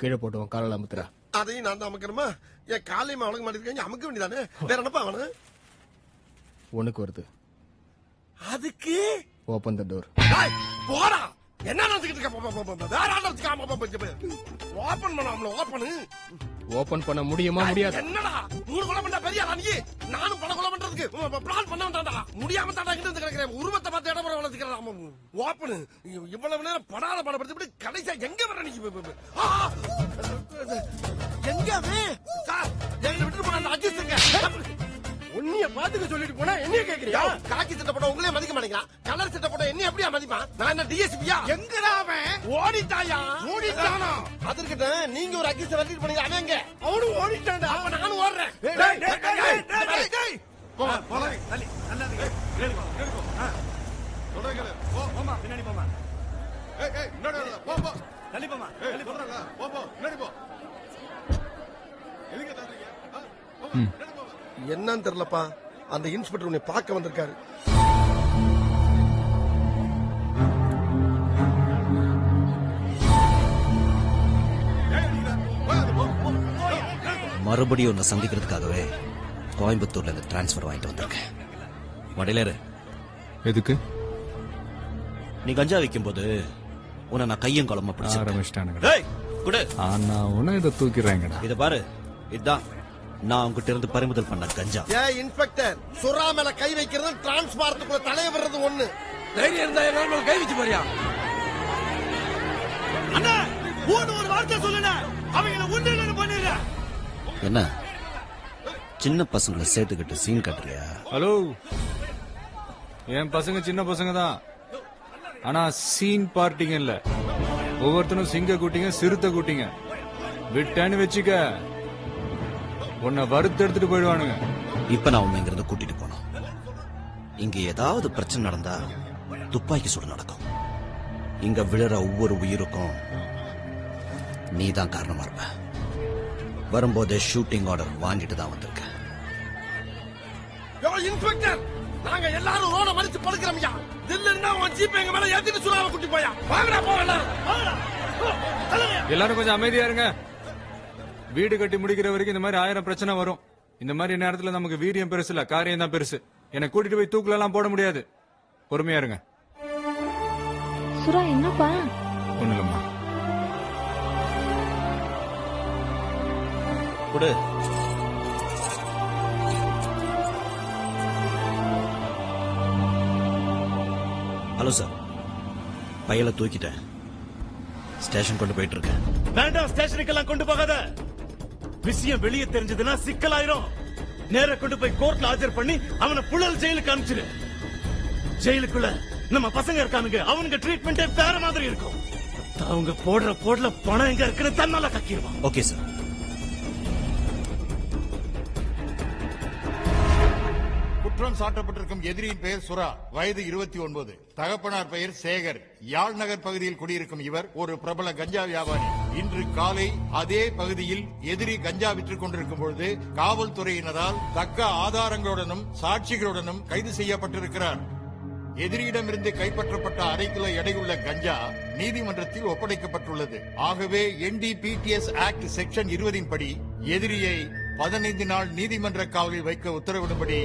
கீழே போட்டுவோம் காலில் அமுத்துறா. அதையும் நான் தான் அமுக்கணுமா? என் காலையும் அவளுக்கு மாட்டிருக்கேன், அமுக்க வேண்டியதானே. வேற என்னப்பா அவனு உனக்கு வருது. அதுக்கு ஓப்பன் த டோர். போடா. என்ன நினைச்சுக்கிட்டு இருக்க? வேற ஆள் ஓபன் பண்ணாமல ஓபனு. ஓபன் பண்ண முடியுமா முடியாது? என்னடா 3 கொலை பண்ண பெரிய ஆளா நீ? நானும் பல கொலை பண்றதுக்கு பிளான் பண்ண வேண்டாம்டா. முடியாம தாண்டா இங்க இருந்து கிடக்குறேன். உருவத்தை பார்த்து இடம் வர வளர்த்துக்கிறேன். ஓபனு இவ்வளவு நேரம் படாத படப்படுத்தி கடைசியா எங்க வர நீ? எங்கவே சார் எங்க விட்டு போன அஜித்துங்க உன்னைய பாத்துக்க சொல்லிட்டு போனா என்னைய கேக்குறியா? காக்கி சட்டை போட்ட உங்களே மதிக்க மாட்டேங்கிறான். கலர் சட்டை போட்ட என்ன எப்படியா மதிப்பான்? நான் என்ன டிஎஸ்பியா? எங்கடா அவன்? ஓடிட்டாயா? ஓடிட்டானா? அதற்கிட்ட நீங்க ஒரு அக்கிச வண்டிட்டு பண்ணீங்க. அவன் எங்க? அவனும் ஓடிட்டான்டா. அப்ப நானும் ஓடுறேன். பின்னாடி போமா. தள்ளி போமா. என்னன்னு தெரியலப்பா. அந்த இன்ஸ்பெக்டர் உன்னை பார்க்க வந்திருக்காரு. மறுபடியும் உன்னை சந்திக்கிறதுக்காகவே கோயம்புத்தூர்ல இருந்து டிரான்ஸ்பர் வாங்கிட்டு வந்திருக்கேன். வடையிலேரு எதுக்கு? நீ கஞ்சா வைக்கும் போது உன்னை நான் கையும் காலமா பிடிச்சிட்டானுங்க. இதை தூக்கிறாங்கடா. இத பாரு, இதுதான் நான் உங்ககிட்ட இருந்து பறிமுதல் பண்ண கஞ்சா. இன்ஸ்பெக்டர் சுறா மேல கை வைக்கிறது டிரான்ஸ்பாரத்துக்குள்ள தலைய வர்றது ஒண்ணு. தைரியம் இருந்தா என்ன கை வச்சு போறியா? அண்ணா ஒரு வார்த்தை சொல்லுங்க. அவங்கள ஒண்ணு பண்ணிடுற. என்ன சின்ன பசங்களை சேர்த்துக்கிட்டு சீன் கட்டுறியா? ஹலோ, என் பசங்க சின்ன பசங்க தான். ஆனா சீன் பார்ட்டிங்க இல்ல. ஒவ்வொருத்தனும் சிங்க கூட்டிங்க, சிறுத்தை கூட்டிங்க. விட்டான்னு வச்சுக்க உன்னை வறுத்து எடுத்துட்டு போயிடுவானுங்க. இப்ப நான் உன்னை இங்கிருந்து கூட்டிட்டு போனோம். இங்க ஏதாவது பிரச்சனை நடந்தா துப்பாக்கி சூடு நடக்கும். இங்க விழுற ஒவ்வொரு உயிருக்கும் நீ தான் காரணமா இருப்ப. வரும்போதே ஷூட்டிங் ஆர்டர் வாங்கிட்டு தான் வந்திருக்க. இன்ஸ்பெக்டர் நாங்க எல்லாரும் ரோட மறிச்சு படுக்கிறோம்யா. தில்லுன்னா உன் ஜீப் எங்க மேல ஏத்திட்டு சுறாவை கூட்டி போயா. வாங்கடா போகலாம். எல்லாரும் கொஞ்சம் அமைதியா இருங்க. வீடு கட்டி முடிக்கிற வரைக்கும் இந்த மாதிரி 1000 பிரச்சனை வரும். இந்த மாதிரி நேரத்துல நமக்கு வீரியம் பெருசு இல்ல, காரியம் தான் பெருசு. என்ன கூட்டிட்டு போய் தூக்குல எல்லாம் போட முடியாது. பொறுமையா இருங்க. சுரா என்னப்பா? ஒண்ணு இல்லம்மா. கொடு. ஹலோ சார், பையல தூக்கிட்டேன். ஸ்டேஷன் கொண்டு போயிட்டு இருக்கேன். வேண்டாம், ஸ்டேஷனுக்கெல்லாம் கொண்டு போகாத. விஷயம் வெளியே தெரிஞ்சதுன்னா சிக்கலாயிரும். நேர கொண்டு போய் கோர்ட்ல ஆஜர் பண்ணி அவனை புழல் ஜெயிலுக்கு அனுப்பிச்சிரு. ஜெயிலுக்குள்ள நம்ம பசங்க இருக்கானுங்க, அவனுக்கு ட்ரீட்மெண்டே வேற மாதிரி இருக்கும். அவங்க போடுற பணம் எங்க இருக்குன்னு தன்னால கக்கிடுவான். Okay sir. குற்றம் சாட்டப்பட்டிருக்கும் எதிரியின் பெயர் சுரா, வயது 29. தகப்பனார் பெயர் சேகர். யாழ் நகர் பகுதியில் குடியிருக்கும் இவர் ஒரு பிரபல கஞ்சா வியாபாரி. இன்று காலை அதே பகுதியில் எதிரி கஞ்சா விற்றுக் கொண்டிருக்கும் பொழுது காவல்துறையினரால் தக்க ஆதாரங்களுடனும் சாட்சிகளுடனும் கைது செய்யப்பட்டிருக்கிறார். எதிரியிடமிருந்து கைப்பற்றப்பட்ட 1/2 கிலோ எடையுள்ள கஞ்சா நீதிமன்றத்தில் ஒப்படைக்கப்பட்டுள்ளது. ஆகவே NDPS ஆக்ட் செக்ஷன் 20 படி எதிரியை 15 நாள் நீதிமன்ற காவலில் வைக்க உத்தரவிடும்படி